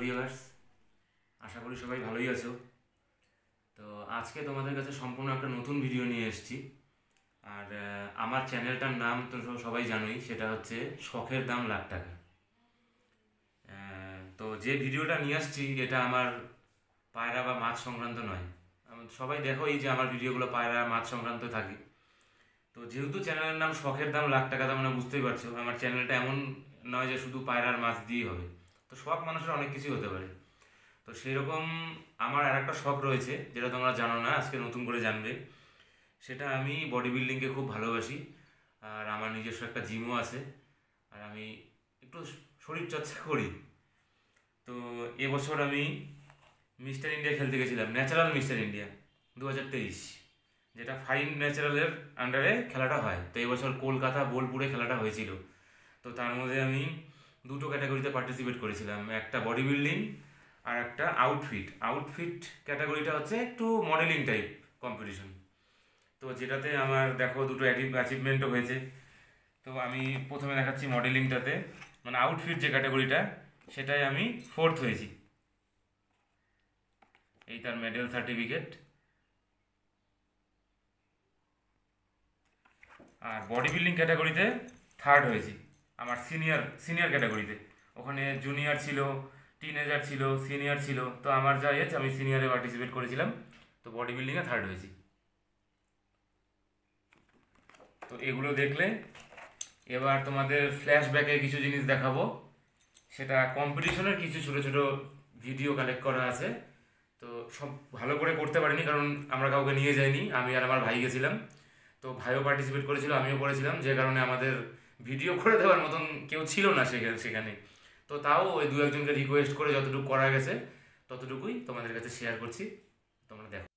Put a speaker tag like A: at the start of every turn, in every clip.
A: Viewers, আশা করি সবাই ভালোই আছো। তো আজকে তোমাদের কাছে সম্পূর্ণ একটা নতুন ভিডিও নিয়ে এসেছি। আর আমার চ্যানেলটার নাম তো সবাই জানোই, সেটা হচ্ছে শখের দাম লাখ টাকা। তো যে ভিডিওটা নিয়ে আসছি এটা আমার পায়রা বা মাছ সংক্রান্ত নয়। সবাই দেখোই যে আমার ভিডিওগুলো পায়রা মাছ সংক্রান্ত থাকে। তো যেহেতু চ্যানেলের নাম শখের দাম লাখ টাকা, তার মানে বুঝতেই পারছো আমার চ্যানেলটা এমন নয় যে শুধু পায়রার মাছ দিয়েই হবে। তো শখ মানুষের অনেক কিছুই হতে পারে। তো সেরকম আমার আর একটা শখ রয়েছে, যেটা তোমরা জানো না, আজকে নতুন করে জানবে। সেটা আমি বডি বিল্ডিংকে খুব ভালোবাসি, আর আমার নিজস্ব একটা জিমও আছে, আর আমি একটু শরীরচর্চা করি। তো এবছর আমি মিস্টার ইন্ডিয়া খেলতে গেছিলাম, ন্যাচারাল মিস্টার ইন্ডিয়া 2023, যেটা ফাইন ন্যাচারালের আন্ডারে খেলাটা হয়। তো এবছর কলকাতা বোলপুরে খেলাটা হয়েছিল। তো তার মধ্যে আমি দুটো ক্যাটাগরিতে পার্টিসিপেট করেছিলাম, একটা বডি বিল্ডিং আর একটা আউটফিট ক্যাটাগরিটা হচ্ছে একটু মডেলিং টাইপ কম্পিটিশন। তো যেটাতে আমার দেখো দুটো অ্যাচিভমেন্টও হয়েছে। তো আমি প্রথমে দেখাচ্ছি মডেলিংটাতে, মানে আউটফিট যে ক্যাটাগরিটা, সেটাই আমি 4th হয়েছি। এই তার মেডেল সার্টিফিকেট। আর বডি বিল্ডিং ক্যাটাগরিতে 3rd হয়েছি, আমার সিনিয়র ক্যাটাগরিতে। ওখানে জুনিয়র ছিল, টিনেজার ছিল, সিনিয়র ছিল। তো আমার যা এজ, আমি সিনিয়রে পার্টিসিপেট করেছিলাম। তো বডি বিল্ডিংয়ে 3rd হয়েছি। তো এগুলো দেখলে এবার তোমাদের ফ্ল্যাশব্যাকে কিছু জিনিস দেখাবো। সেটা কম্পিটিশনের কিছু ছোটো ছোটো ভিডিও কালেক্ট করা আছে। তো সব ভালো করে করতে পারিনি, কারণ আমরা কাউকে নিয়ে যাইনি, আমি আর আমার ভাই গেছিলাম। তো ভাইও পার্টিসিপেট করেছিল, আমিও করেছিলাম, যে কারণে আমাদের ভিডিও করে দেওয়ার মতন কেউ ছিল না সেখানে। তো তাও ওই 2-1জনকে রিকোয়েস্ট করে যতটুকু করা গেছে ততটুকুই তোমাদের কাছে শেয়ার করছি, তোমরা দেখো।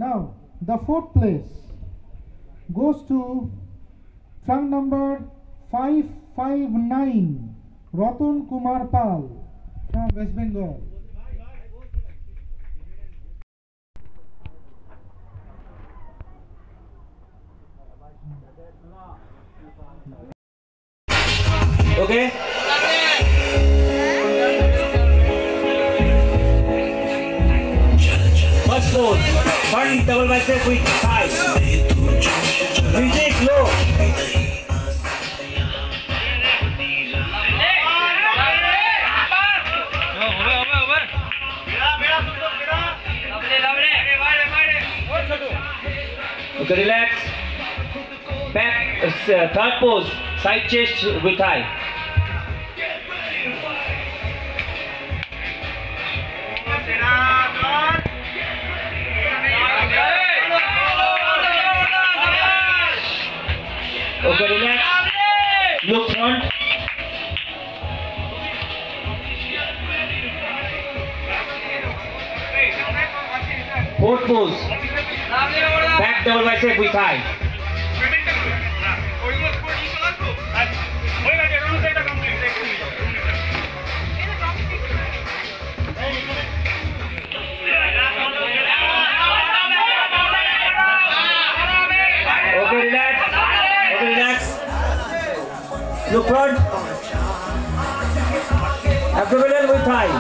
B: Now, the 4th place goes to trunk number 559, Ratan Kumar Pal from West Bengal.
A: Okay. First pose, front double bicep with thighs. Music low. Okay, relax. Back, 3rd pose, side chest with thigh.
C: both pose. Back double bicep with thigh. Okay, relax. Okay, relax. Look front. Abdominal with thigh.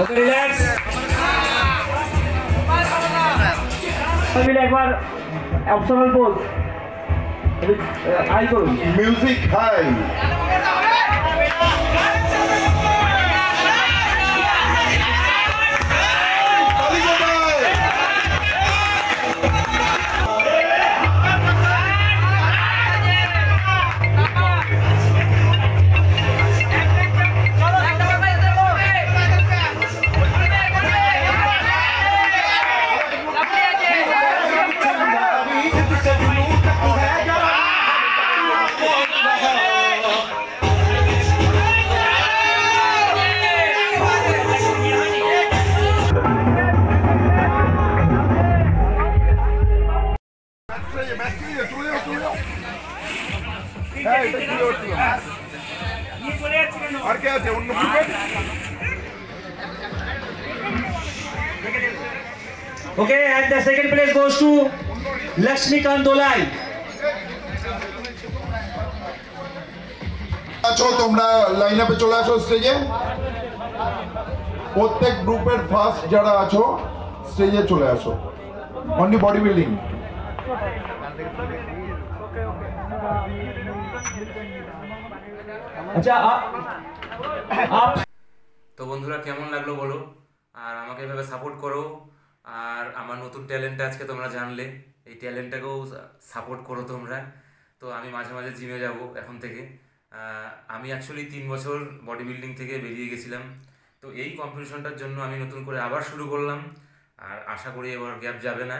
C: Okay, relax. Abdominal একবার optional pose. Eye করুন।
D: Music high. আর কে আছে অন্য
C: Okay, and the second place goes to Lakshmikant Dolai.
D: আছো তোমরা line আপে চলে আসো স্টেজে প্রত্যেক গ্রুপের ফার্স্ট যারা আছো স্টেজে চলে আসো অনলি বডি বিল্ডিং
C: আচ্ছা আপ
A: তো বন্ধুরা কেমন লাগলো বলো, আর আমাকে এভাবে সাপোর্ট করো। আর আমার নতুন ট্যালেন্ট আজকে তোমরা জানলে, এই ট্যালেন্টটাকেও সাপোর্ট করো তোমরা। তো আমি মাঝে মাঝে জিমে যাব এখন থেকে। আমি অ্যাকচুয়ালি 3 বছর বডি বিল্ডিং থেকে বেরিয়ে গেছিলাম। তো এই কম্পিটিশনটার জন্য আমি নতুন করে আবার শুরু করলাম, আর আশা করি এবার গ্যাপ যাবে না।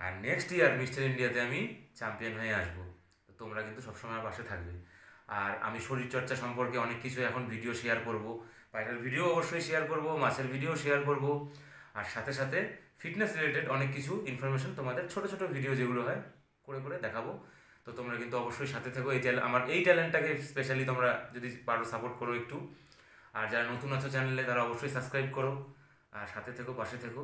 A: আর নেক্সট ইয়ার মিস্টার ইন্ডিয়াতে আমি চ্যাম্পিয়ন হয়ে আসবো। তো তোমরা কিন্তু সবসময় পাশে থাকবে। আর আমি শরীরচর্চা সম্পর্কে অনেক কিছু এখন ভিডিও শেয়ার করব, পায়রার ভিডিও অবশ্যই শেয়ার করব, মাছের ভিডিও শেয়ার করব, আর সাথে সাথে ফিটনেস রিলেটেড অনেক কিছু ইনফরমেশন তোমাদের ছোট ছোট ভিডিও যেগুলো হয় করে করে দেখাবো। তো তোমরা কিন্তু অবশ্যই সাথে থেকো। আমার এই ট্যালেন্টটাকে স্পেশালি তোমরা যদি পারো সাপোর্ট করো একটু। আর যারা নতুন আছো চ্যানেলে তারা অবশ্যই সাবস্ক্রাইব করো, আর সাথে থেকো, পাশে থেকো।